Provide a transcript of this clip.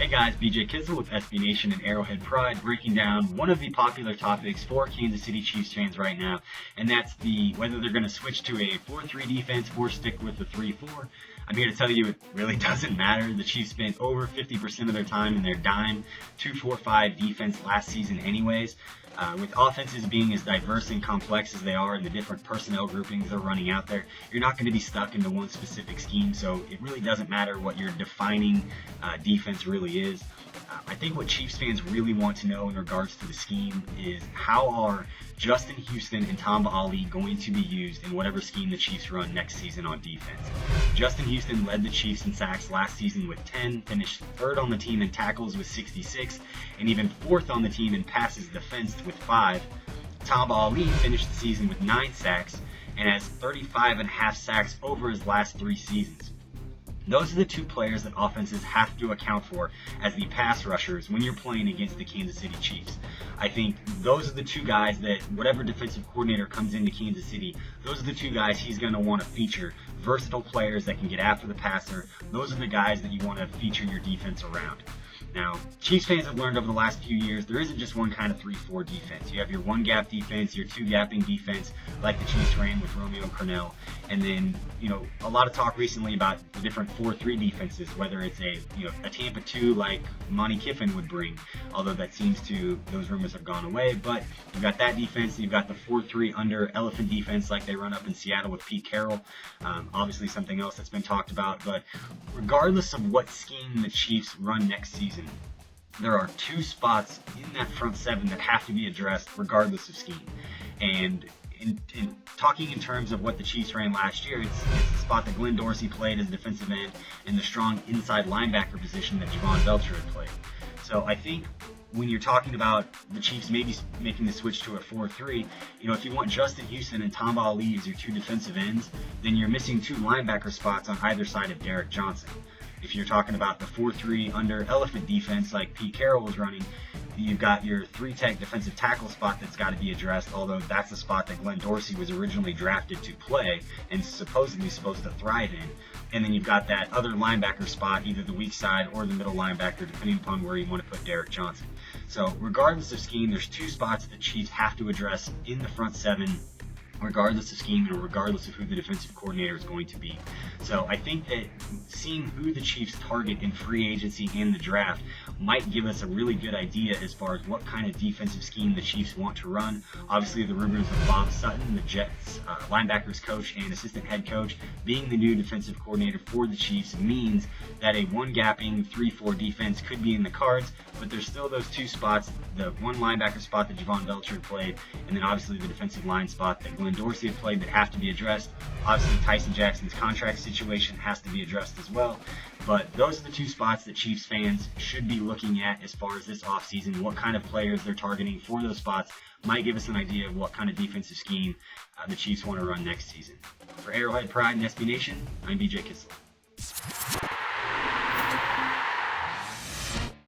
Hey guys, BJ Kissel with SB Nation and Arrowhead Pride, breaking down one of the popular topics for Kansas City Chiefs fans right now, and that's whether they're going to switch to a 4-3 defense or stick with the 3-4. I'm here to tell you it really doesn't matter. The Chiefs spent over 50% of their time in their dime 2-4-5 defense last season anyways. With offenses being as diverse and complex as they are and the different personnel groupings they're running out there, you're not going to be stuck into one specific scheme, so it really doesn't matter what your defining defense really is. I think what Chiefs fans really want to know in regards to the scheme is how are Justin Houston and Tamba Ali going to be used in whatever scheme the Chiefs run next season on defense. Justin Houston led the Chiefs in sacks last season with 10, finished third on the team in tackles with 66, and even fourth on the team in passes defensed with 5. Tamba Ali finished the season with 9 sacks and has 35.5 sacks over his last 3 seasons. Those are the 2 players that offenses have to account for as the pass rushers when you're playing against the Kansas City Chiefs. I think those are the 2 guys that whatever defensive coordinator comes into Kansas City, those are the 2 guys he's going to want to feature. Versatile players that can get after the passer. Those are the guys that you want to feature your defense around. Now, Chiefs fans have learned over the last few years there isn't just one kind of 3-4 defense. You have your 1-gap defense, your 2-gapping defense, like the Chiefs ran with Romeo Cornell, and then a lot of talk recently about the different 4-3 defenses, whether it's a Tampa 2 like Monty Kiffin would bring, although those rumors have gone away. But you've got that defense, you've got the 4-3 under elephant defense like they run up in Seattle with Pete Carroll. Obviously something else that's been talked about, but regardless of what scheme the Chiefs run next season, there are 2 spots in that front 7 that have to be addressed regardless of scheme. And in talking in terms of what the Chiefs ran last year, it's the spot that Glenn Dorsey played as defensive end and the strong inside linebacker position that Javon Belcher had played. So I think when you're talking about the Chiefs maybe making the switch to a 4-3, if you want Justin Houston and Tamba Ali as your 2 defensive ends, then you're missing 2 linebacker spots on either side of Derek Johnson. If you're talking about the 4-3 under elephant defense like Pete Carroll was running, you've got your 3-tech defensive tackle spot that's got to be addressed, although that's the spot that Glenn Dorsey was originally drafted to play and supposedly supposed to thrive in. And then you've got that other linebacker spot, either the weak side or the middle linebacker, depending upon where you want to put Derek Johnson. So regardless of scheme, there's 2 spots that the Chiefs have to address in the front 7, regardless of scheme and regardless of who the defensive coordinator is going to be. So I think that seeing who the Chiefs target in free agency and the draft might give us a really good idea as far as what kind of defensive scheme the Chiefs want to run. Obviously, the rumors of Bob Sutton, the Jets linebackers coach and assistant head coach, being the new defensive coordinator for the Chiefs means that a 1-gapping 3-4 defense could be in the cards, but there's still those 2 spots, the 1 linebacker spot that Javon Belcher played, and then obviously the defensive line spot that Glenn Dorsey had played that have to be addressed. Obviously, Tyson Jackson's contract situation has to be addressed as well. But those are the 2 spots that Chiefs fans should be looking at as far as this offseason. What kind of players they're targeting for those spots might give us an idea of what kind of defensive scheme the Chiefs want to run next season. For Arrowhead Pride and SB Nation, I'm BJ Kissel.